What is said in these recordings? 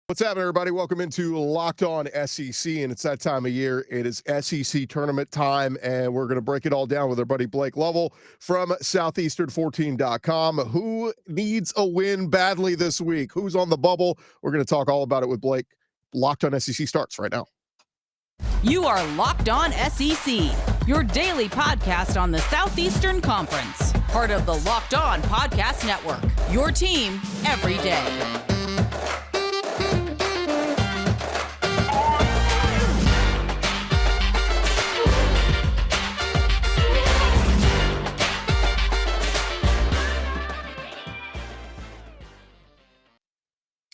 What's happening, everybody? Welcome into Locked On SEC, and it's that time of year. It is SEC tournament time, and we're going to break it all down with our buddy Blake Lovell from Southeastern14.com. Who needs a win badly this week? Who's on the bubble? We're going to talk all about it with Blake. Locked On SEC starts right now. You are Locked On SEC, your daily podcast on the Southeastern Conference, part of the Locked On Podcast Network, your team every day.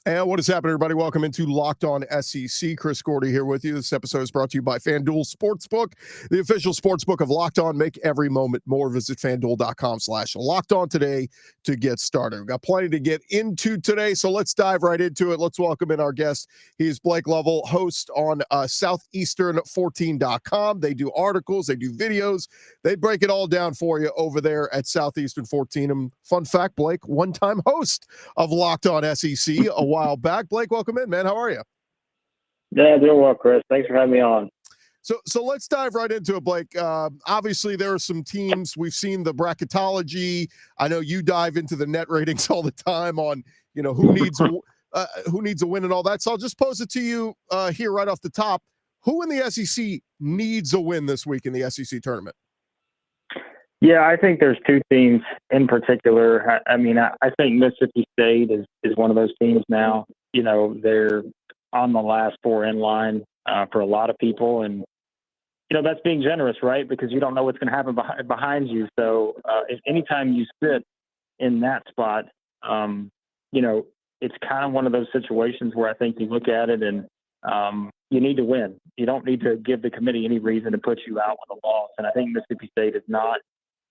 And what is happening, everybody? Welcome into Locked On SEC. Chris Gordy here with you. This episode is brought to you by FanDuel Sportsbook, the official sportsbook of Locked On. Make every moment more. Visit FanDuel.com/Locked On today to get started. We've got plenty to get into today, so let's dive right into it. Let's welcome in our guest. He's Blake Lovell, host on Southeastern14.com. They do articles, they do videos, they break it all down for you over there at Southeastern 14. And fun fact, Blake, one-time host of Locked On SEC a while back. Blake, welcome in, man. How are you? Yeah, doing well, Chris. Thanks for having me on. So let's dive right into it, Blake. Obviously, there are some teams. We've seen the bracketology. I know you dive into the net ratings all the time on, who needs a win and all that. So I'll just pose it to you here right off the top. Who in the SEC needs a win this week in the SEC tournament? Yeah, I think there's two teams in particular. I think Mississippi State is one of those teams now. They're on the last four in line for a lot of people. And, that's being generous, right? Because you don't know what's going to happen behind you. So anytime you sit in that spot, it's kind of one of those situations where I think you look at it and you need to win. You don't need to give the committee any reason to put you out with a loss. And I think Mississippi State is not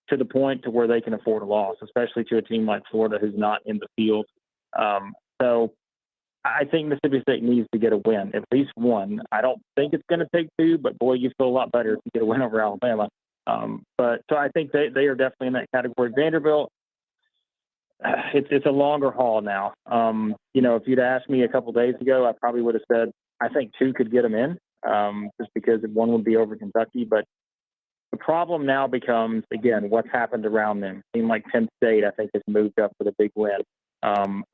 to the point to where they can afford a loss, especially to a team like Florida who's not in the field. So I think Mississippi State needs to get a win, at least one. I don't think it's going to take two, but boy, you feel a lot better if you get a win over Alabama. So I think they are definitely in that category. Vanderbilt, it's a longer haul now. If you'd asked me a couple days ago, I probably would have said I think two could get them in, just because one would be over Kentucky, but the problem now becomes, again, what's happened around them. A team like Penn State, I think, has moved up with a big win.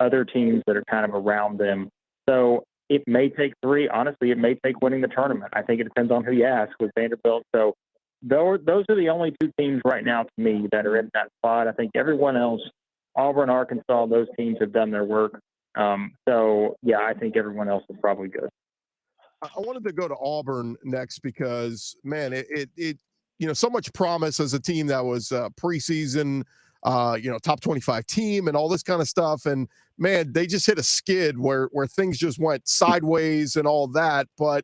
Other teams that are kind of around them. So it may take three. Honestly, it may take winning the tournament. I think it depends on who you ask with Vanderbilt. So those are the only two teams right now to me that are in that spot. I think everyone else, Auburn, Arkansas, those teams have done their work. I think everyone else is probably good. I wanted to go to Auburn next because, man, it so much promise as a team that was preseason, top 25 team and all this kind of stuff. And man, they just hit a skid where things just went sideways and all that. But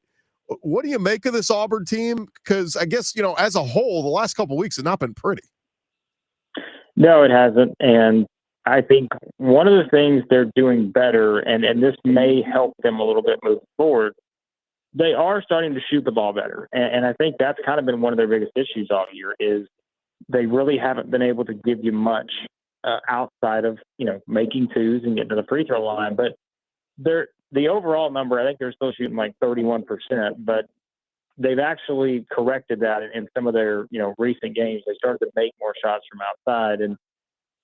what do you make of this Auburn team? Because I guess, as a whole, the last couple of weeks have not been pretty. No, it hasn't. And I think one of the things they're doing better, and this may help them a little bit moving forward, they are starting to shoot the ball better. And I think that's kind of been one of their biggest issues all year is they really haven't been able to give you much outside of, making twos and getting to the free throw line. But the overall number, I think they're still shooting like 31%, but they've actually corrected that in some of their, recent games. They started to make more shots from outside. And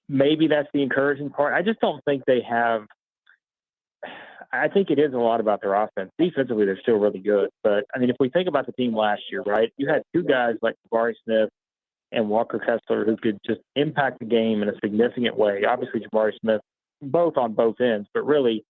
maybe that's the encouraging part. I just don't think they have – I think it is a lot about their offense. Defensively, they're still really good. But, if we think about the team last year, right, you had two guys like Jabari Smith and Walker Kessler who could just impact the game in a significant way. Obviously, Jabari Smith, both on both ends. But really,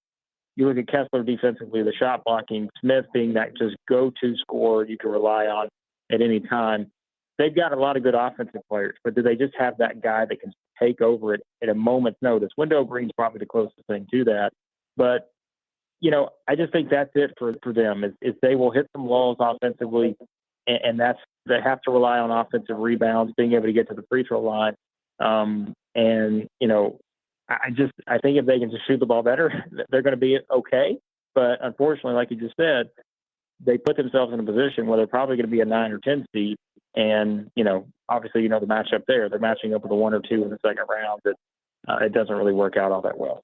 you look at Kessler defensively, the shot blocking, Smith being that just go-to scorer you can rely on at any time. They've got a lot of good offensive players, but do they just have that guy that can take over it at a moment's notice? Wendell Green's probably the closest thing to that. But I just think that's it for them is they will hit some walls offensively, and that's they have to rely on offensive rebounds, being able to get to the free throw line. I think if they can just shoot the ball better, they're going to be okay. But unfortunately, like you just said, they put themselves in a position where they're probably going to be a 9 or 10 seed. And, obviously, the matchup there, they're matching up with a 1 or 2 in the second round. That it doesn't really work out all that well.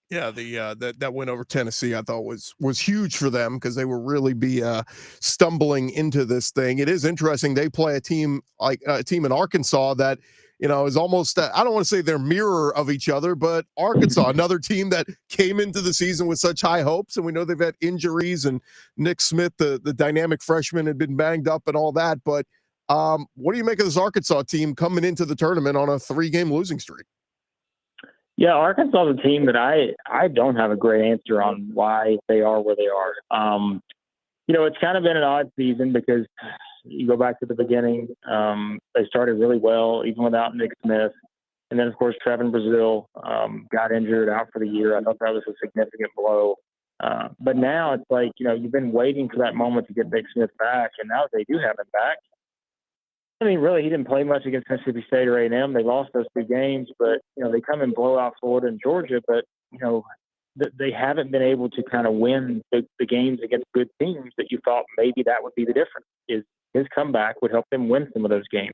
Yeah, the that win over Tennessee I thought was huge for them because they were really stumbling into this thing. It is interesting they play a team like a team in Arkansas that is almost I don't want to say they're mirror of each other, but Arkansas, another team that came into the season with such high hopes, and we know they've had injuries and Nick Smith, the dynamic freshman, had been banged up and all that. But what do you make of this Arkansas team coming into the tournament on a 3-game losing streak? Yeah, Arkansas is a team that I don't have a great answer on why they are where they are. It's kind of been an odd season because you go back to the beginning. They started really well, even without Nick Smith. And then, of course, Trevin Brazile got injured out for the year. I thought that was a significant blow. But now it's like, you've been waiting for that moment to get Nick Smith back, and now they do have him back. I mean, really, he didn't play much against Mississippi State or A&M. They lost those 2 games, but, they come and blow out Florida and Georgia. But, they haven't been able to kind of win the games against good teams that you thought maybe that would be the difference, is his comeback would help them win some of those games.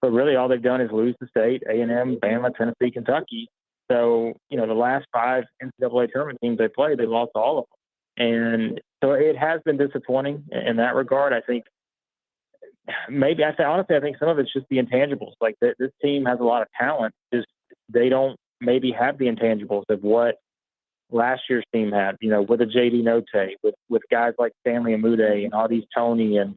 But really all they've done is lose to State, A&M, Bama, Tennessee, Kentucky. So, the last 5 NCAA tournament teams they played, they lost all of them. And so it has been disappointing in that regard. I think maybe I think some of it's just the intangibles. Like this team has a lot of talent, just they don't maybe have the intangibles of what last year's team had. With a JD Note, with guys like Stanley Amude and Audie Tony, and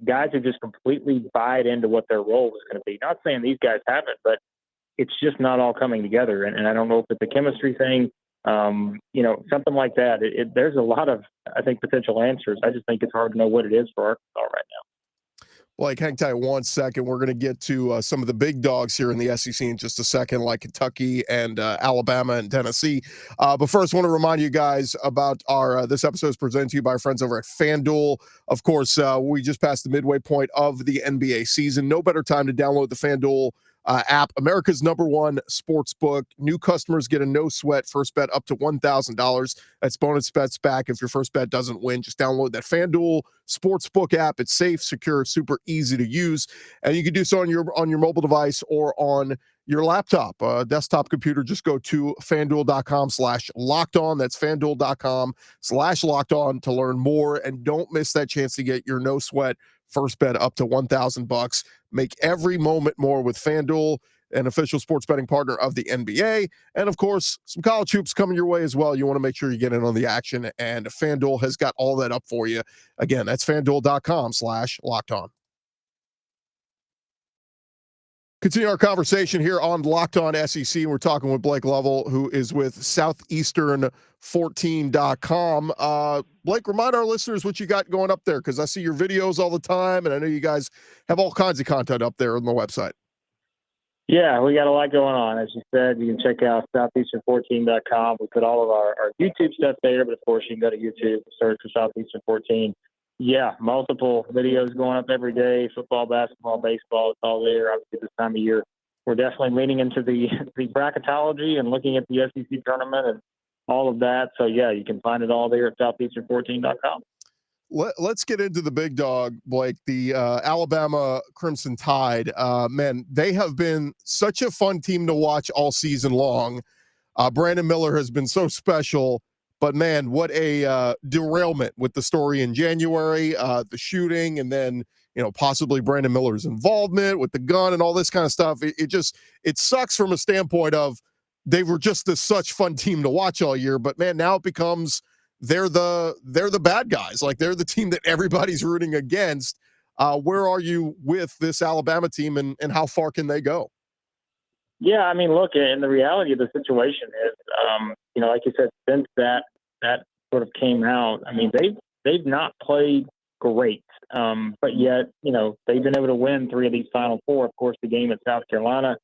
guys who just completely buy into what their role was going to be. Not saying these guys haven't, but it's just not all coming together. And I don't know if it's a chemistry thing, something like that. There's a lot of, I think, potential answers. I just think it's hard to know what it is for Arkansas right now. Like, hang tight 1 second. We're going to get to some of the big dogs here in the SEC in just a second, like Kentucky and Alabama and Tennessee. But first, I want to remind you guys about our this episode is presented to you by our friends over at FanDuel. Of course, we just passed the midway point of the NBA season. No better time to download the FanDuel app, America's #1 sports book. New customers get a no-sweat first bet up to $1,000. That's bonus bets back if your first bet doesn't win. Just download that FanDuel Sportsbook app. It's safe, secure, super easy to use, and you can do so on your mobile device or on your laptop, desktop computer. Just go to FanDuel.com/lockedon. That's FanDuel.com/lockedon to learn more, and don't miss that chance to get your no-sweat first bet up to $1,000. Make every moment more with FanDuel, an official sports betting partner of the NBA. And of course, some college hoops coming your way as well. You want to make sure you get in on the action, and FanDuel has got all that up for you. Again, that's FanDuel.com/lockedon. Continue our conversation here on Locked On SEC. We're talking with Blake Lovell, who is with Southeastern14.com. Blake, remind our listeners what you got going up there, because I see your videos all the time, and I know you guys have all kinds of content up there on the website. Yeah, we got a lot going on. As you said, you can check out Southeastern14.com. We put all of our YouTube stuff there, but of course you can go to YouTube, search for Southeastern 14. Yeah, multiple videos going up every day, football, basketball, baseball, it's all there. Obviously this time of year, we're definitely leaning into the bracketology and looking at the SEC tournament and all of that. So yeah, you can find it all there at Southeastern14.com. Let's get into the big dog, Blake, the Alabama Crimson Tide. Man, they have been such a fun team to watch all season long. Brandon Miller has been so special, but man, what a derailment with the story in January, the shooting, and then possibly Brandon Miller's involvement with the gun and all this kind of stuff. It sucks from a standpoint of they were just this such fun team to watch all year, but man, now it becomes they're the bad guys. Like, they're the team that everybody's rooting against. Where are you with this Alabama team, and how far can they go? Yeah, I mean, look, and the reality of the situation is, like you said, since that sort of came out, I mean, they've not played great, but yet, they've been able to win 3 of these Final Four. Of course, the game at South Carolina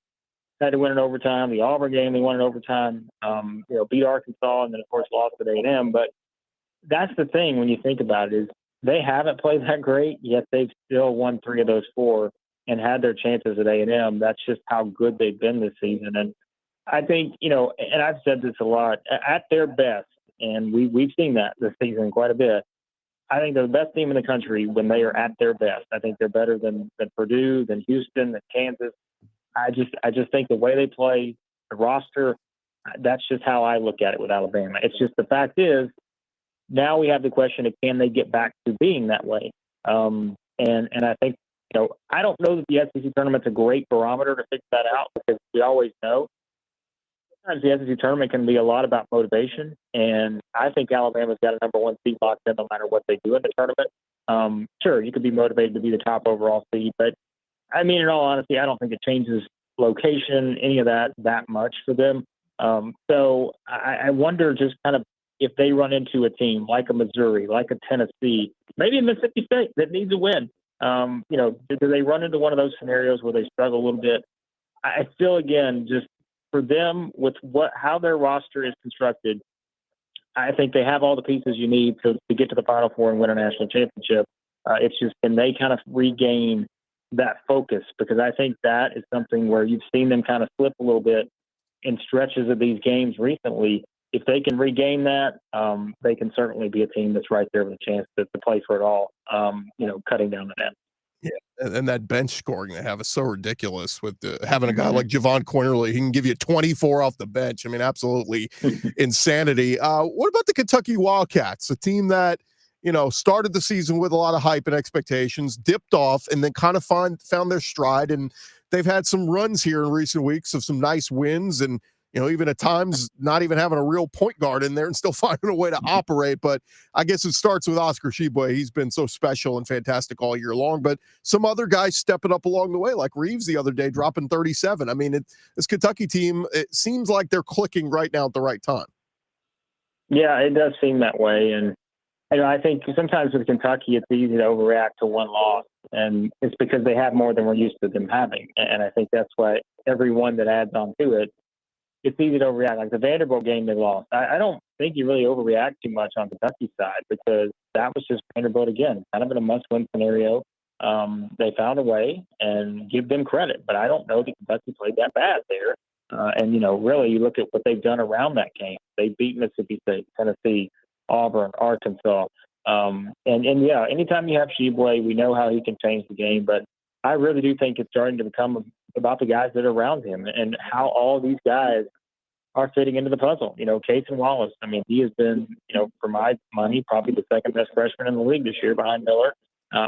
had to win in overtime. The Auburn game, they won in overtime. Beat Arkansas, and then of course lost at A&M. But that's the thing when you think about it, is they haven't played that great, yet they've still won 3 of those 4. And had their chances at A&M. That's just how good they've been this season. And I think, and I've said this a lot, at their best, and we've seen that this season quite a bit, I think they're the best team in the country when they are at their best. I think they're better than Purdue, than Houston, than Kansas. I just think the way they play, the roster, That's just how I look at it with Alabama. It's just the fact is now we have the question of can they get back to being that way? And I think, I don't know that the SEC tournament's a great barometer to figure that out because we always know sometimes the SEC tournament can be a lot about motivation. And I think Alabama's got a number one seed locked in no matter what they do in the tournament. Sure, you could be motivated to be the top overall seed, but I mean, in all honesty, I don't think it changes location, any of that much for them. So I wonder just kind of if they run into a team like a Missouri, like a Tennessee, maybe a Mississippi State that needs a win. Do they run into one of those scenarios where they struggle a little bit? I feel, again, just for them with how their roster is constructed, I think they have all the pieces you need to get to the Final Four and win a national championship. It's just, can they kind of regain that focus? Because I think that is something where you've seen them kind of slip a little bit in stretches of these games recently. If they can regain that, they can certainly be a team that's right there with a chance to play for it all, cutting down the net. Yeah, and that bench scoring they have is so ridiculous with having a guy like Javon Cornerly. He can give you 24 off the bench. I mean, absolutely insanity. What about the Kentucky Wildcats, a team that, started the season with a lot of hype and expectations, dipped off, and then kind of found their stride. And they've had some runs here in recent weeks of some nice wins and, even at times not even having a real point guard in there and still finding a way to operate. But I guess it starts with Oscar Tshiebwe. He's been so special and fantastic all year long. But some other guys stepping up along the way, like Reeves the other day, dropping 37. I mean, this Kentucky team, it seems like they're clicking right now at the right time. Yeah, it does seem that way. And, I think sometimes with Kentucky, it's easy to overreact to one loss. And it's because they have more than we're used to them having. And I think that's why every one that adds on to it, it's easy to overreact. Like the Vanderbilt game they lost. I don't think you really overreact too much on Kentucky's side because that was just Vanderbilt again, kind of in a must-win scenario. They found a way and give them credit, but I don't know that Kentucky played that bad there. And really, you look at what they've done around that game. They beat Mississippi State, Tennessee, Auburn, Arkansas. And yeah, anytime you have Tshiebwe, we know how he can change the game, but I really do think it's starting to become about the guys that are around him and how all these guys are fitting into the puzzle. Casey Wallace, I mean, he has been, for my money, probably the second best freshman in the league this year behind Miller.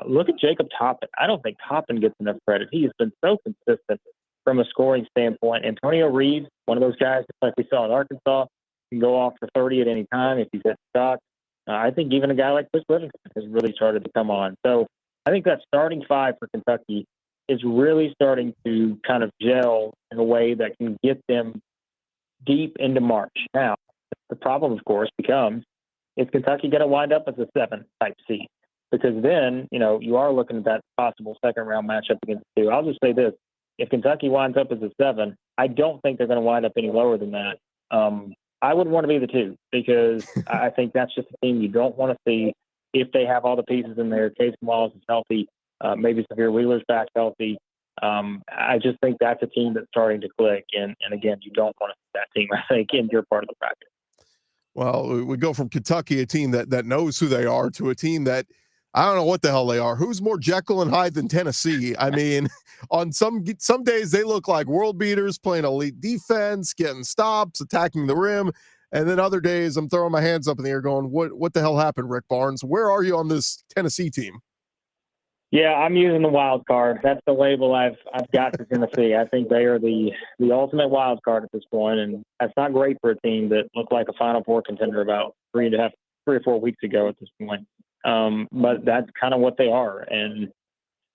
Look at Jacob Toppin. I don't think Toppin gets enough credit. He has been so consistent from a scoring standpoint. Antonio Reeves, one of those guys, like we saw in Arkansas, can go off for 30 at any time if he's at stock. I think even a guy like Chris Livingston has really started to come on. So I think that starting five for Kentucky is really starting to kind of gel in a way that can get them deep into March. Now, the problem, of course, becomes, is Kentucky going to wind up as a 7-type seed? Because then, you are looking at that possible second-round matchup against the 2. I'll just say this. If Kentucky winds up as a 7, I don't think they're going to wind up any lower than that. I wouldn't want to be the 2 because I think that's just a team you don't want to see if they have all the pieces in there. Casey Wallace is healthy. Maybe Severe Wheeler's back healthy. I just think that's a team that's starting to click. And again, you don't want to see that team, I think, in your part of the bracket. Well, we go from Kentucky, a team that knows who they are, to a team that I don't know what the hell they are. Who's more Jekyll and Hyde than Tennessee? I mean, on some days they look like world beaters playing elite defense, getting stops, attacking the rim. And then other days I'm throwing my hands up in the air going, what the hell happened, Rick Barnes? Where are you on this Tennessee team? Yeah, I'm using the wild card. That's the label I've got for Tennessee. I think they are the ultimate wild card at this point, and that's not great for a team that looked like a Final Four contender about 3 or 4 weeks ago at this point. But that's kind of what they are, and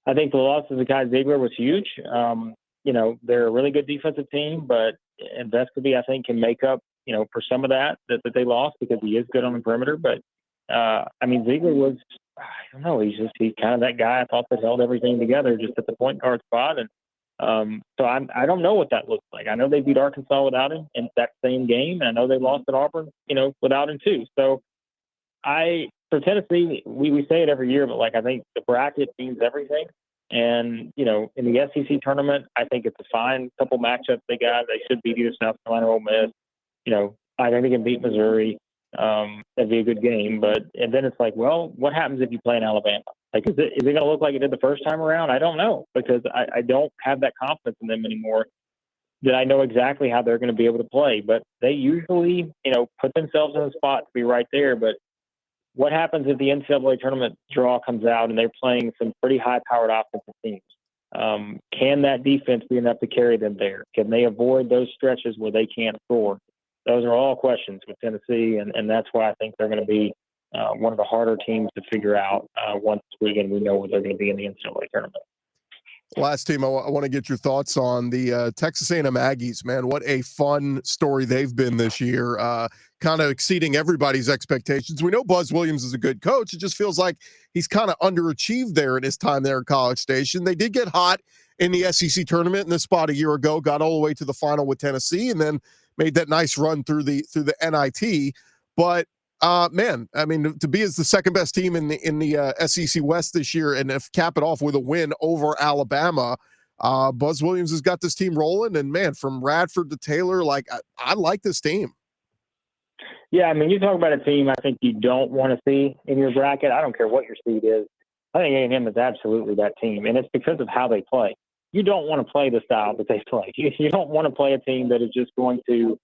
I think the loss of Zakai Ziegler was huge. They're a really good defensive team, but Vescovi, I think, can make up for some of that they lost because he is good on the perimeter. But Ziegler was. I don't know. He's kind of that guy I thought that held everything together just at the point guard spot. And so I don't know what that looks like. I know they beat Arkansas without him in that same game. And I know they lost at Auburn, without him too. So for Tennessee, we say it every year, but I think the bracket means everything. And, in the SEC tournament, I think it's a fine couple matchups they got. They should beat either South Carolina or Ole Miss. I think they can beat Missouri. That'd be a good game, and then it's what happens if you play in Alabama? Is it going to look like it did the first time around? I don't know because I don't have that confidence in them anymore. that I know exactly how they're going to be able to play. But they usually, put themselves in a spot to be right there. But what happens if the NCAA tournament draw comes out and they're playing some pretty high-powered offensive teams? Can that defense be enough to carry them there? Can they avoid those stretches where they can't score? Those are all questions with Tennessee, and that's why I think they're going to be one of the harder teams to figure out once we know what they're going to be in the NCAA tournament. Last team I want to get your thoughts on, the Texas A&M Aggies. Man, what a fun story they've been this year, kind of exceeding everybody's expectations. We know Buzz Williams is a good coach. It just feels like he's kind of underachieved there in his time there in College Station. They did get hot in the SEC tournament in this spot a year ago, got all the way to the final with Tennessee, and then made that nice run through the NIT. But man, I mean, to be as the second best team in the SEC West this year, and if cap it off with a win over Alabama, Buzz Williams has got this team rolling. And man, from Radford to Taylor, like I like this team. Yeah, I mean, you talk about a team I think you don't want to see in your bracket. I don't care what your seed is. I think A&M is absolutely that team, and it's because of how they play. You don't want to play the style that they play. You don't want to play a team that is just going to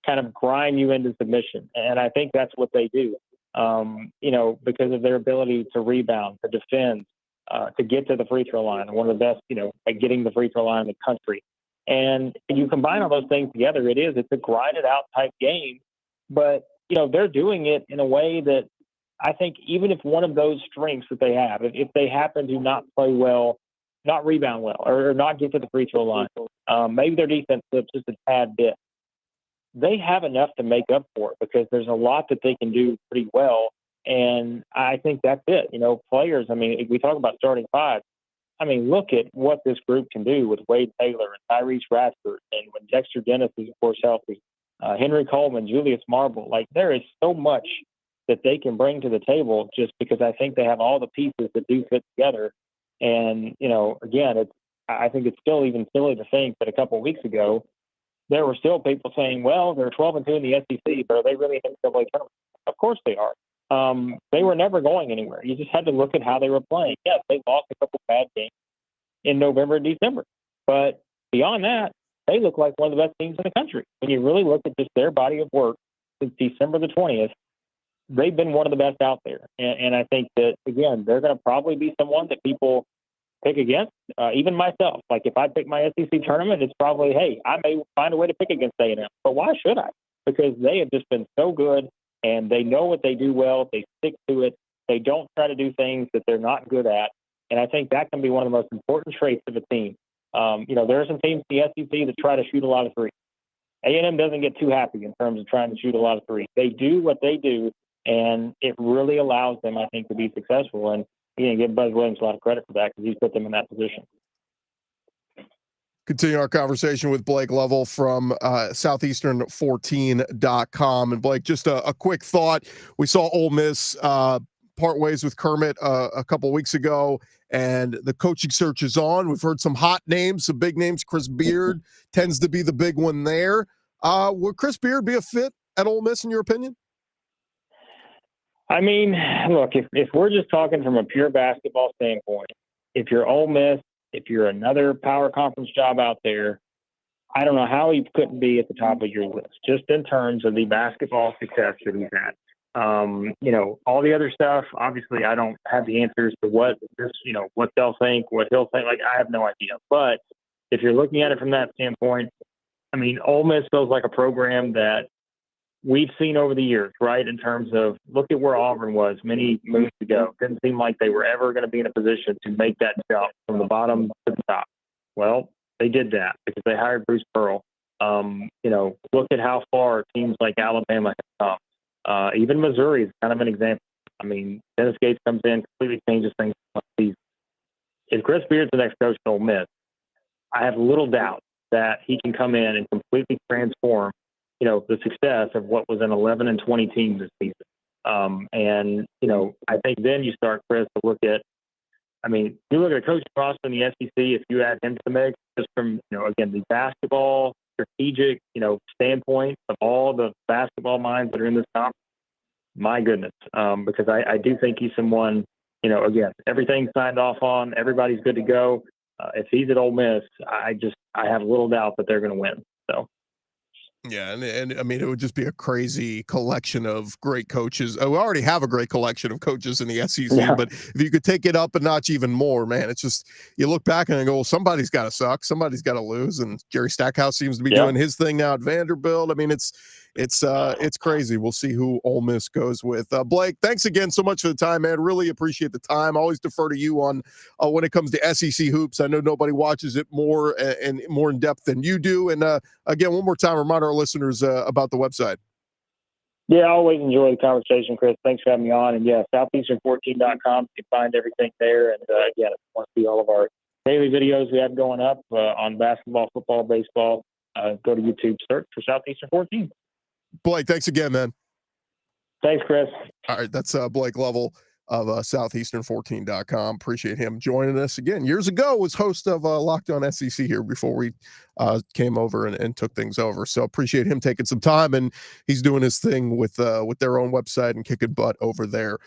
kind of grind you into submission. And I think that's what they do, because of their ability to rebound, to defend, to get to the free throw line. One of the best, at getting the free throw line in the country. And you combine all those things together, it's a grinded out type game. But, they're doing it in a way that I think even if one of those strengths that they have, if they happen to not play well, not rebound well, or not get to the free throw line, maybe their defense slips just a tad bit, they have enough to make up for it because there's a lot that they can do pretty well. And I think that's it. Players, I mean, we talk about starting five. I mean, look at what this group can do with Wade Taylor and Tyrese Radford, and when Dexter Dennis is, of course, healthy, Henry Coleman, Julius Marble. Like, there is so much that they can bring to the table just because I think they have all the pieces that do fit together. And, again, I think it's still even silly to think that a couple of weeks ago, there were still people saying, well, they're 12-2 in the SEC, but are they really in the NCAA tournament? Of course they are. They were never going anywhere. You just had to look at how they were playing. Yes, they lost a couple bad games in November and December. But beyond that, they look like one of the best teams in the country. When you really look at just their body of work since December the 20th, they've been one of the best out there. And I think that, again, they're going to probably be someone that people pick against, even myself. Like, if I pick my SEC tournament, it's probably, hey, I may find a way to pick against A&M. But why should I? Because they have just been so good, and they know what they do well. They stick to it. They don't try to do things that they're not good at. And I think that can be one of the most important traits of a team. There are some teams in the SEC that try to shoot a lot of threes. A&M doesn't get too happy in terms of trying to shoot a lot of threes. They do what they do, and it really allows them, I think, to be successful. And give Buzz Williams a lot of credit for that because he's put them in that position. Continue our conversation with Blake Lovell from Southeastern14.com. And Blake, just a quick thought. We saw Ole Miss part ways with Kermit a couple weeks ago, and the coaching search is on. We've heard some hot names, some big names. Chris Beard tends to be the big one there. Would Chris Beard be a fit at Ole Miss in your opinion? I mean, look, if we're just talking from a pure basketball standpoint, if you're Ole Miss, if you're another power conference job out there, I don't know how he couldn't be at the top of your list, just in terms of the basketball success that he's had. All the other stuff, obviously I don't have the answers to what they'll think, what he'll think. Like, I have no idea. But if you're looking at it from that standpoint, I mean, Ole Miss feels like a program that we've seen over the years, right? In terms of, look at where Auburn was many moons ago. Didn't seem like they were ever going to be in a position to make that jump from the bottom to the top. Well, they did that because they hired Bruce Pearl. Look at how far teams like Alabama have come. Even Missouri is kind of an example. I mean, Dennis Gates comes in, completely changes things. If Chris Beard's the next coach at Ole Miss, I have little doubt that he can come in and completely transform, the success of what was an 11-20 team this season. I think then you start, Chris, to look at, you look at a coaching roster in the SEC, if you add him to the mix, just from, again, the basketball strategic, standpoint of all the basketball minds that are in this conference, my goodness, because I do think he's someone, again, everything's signed off on, everybody's good to go. If he's at Ole Miss, I I have little doubt that they're going to win. So. Yeah, and I mean, it would just be a crazy collection of great coaches. We already have a great collection of coaches in the SEC, Yeah. but if you could take it up a notch even more, man, it's just you look back and go, well, somebody's got to suck, somebody's got to lose, and Jerry Stackhouse seems to be doing his thing now at Vanderbilt. I mean, it's crazy. We'll see who Ole Miss goes with. Blake, thanks again so much for the time, man. Really appreciate the time. Always defer to you on when it comes to SEC hoops. I know nobody watches it more and more in depth than you do. And again, one more time, remind our listeners about the website. Yeah, I always enjoy the conversation, Chris. Thanks for having me on. And yeah, southeastern14.com. You can find everything there. And again, if you want to see all of our daily videos we have going up on basketball, football, baseball, go to YouTube, search for Southeastern 14. Blake, thanks again, man. Thanks, Chris. All right, that's Blake Lovell of southeastern14.com. Appreciate him joining us again. Years ago, was host of Locked On SEC here before we came over and took things over. So appreciate him taking some time, and he's doing his thing with their own website and kicking butt over there.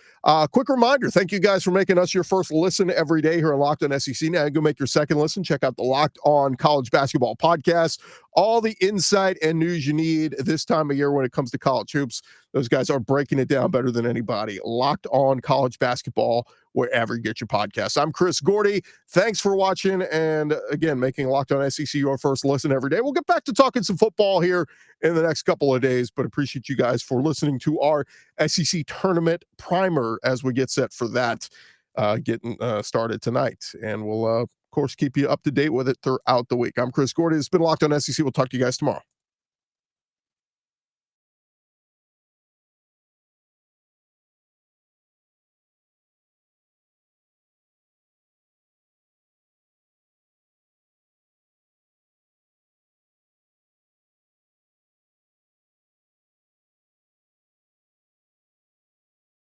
Quick reminder, thank you guys for making us your first listen every day here on Locked On SEC. Now you go make your second listen. Check out the Locked On College Basketball podcast. All the insight and news you need this time of year when it comes to college hoops. Those guys are breaking it down better than anybody. Locked On College Basketball, wherever you get your podcasts. I'm Chris Gordy. Thanks for watching. And again, making Locked On SEC your first listen every day. We'll get back to talking some football here in the next couple of days, but appreciate you guys for listening to our SEC tournament primer as we get set for that getting started tonight. And we'll, of course, keep you up to date with it throughout the week. I'm Chris Gordy. It's been Locked On SEC. We'll talk to you guys tomorrow.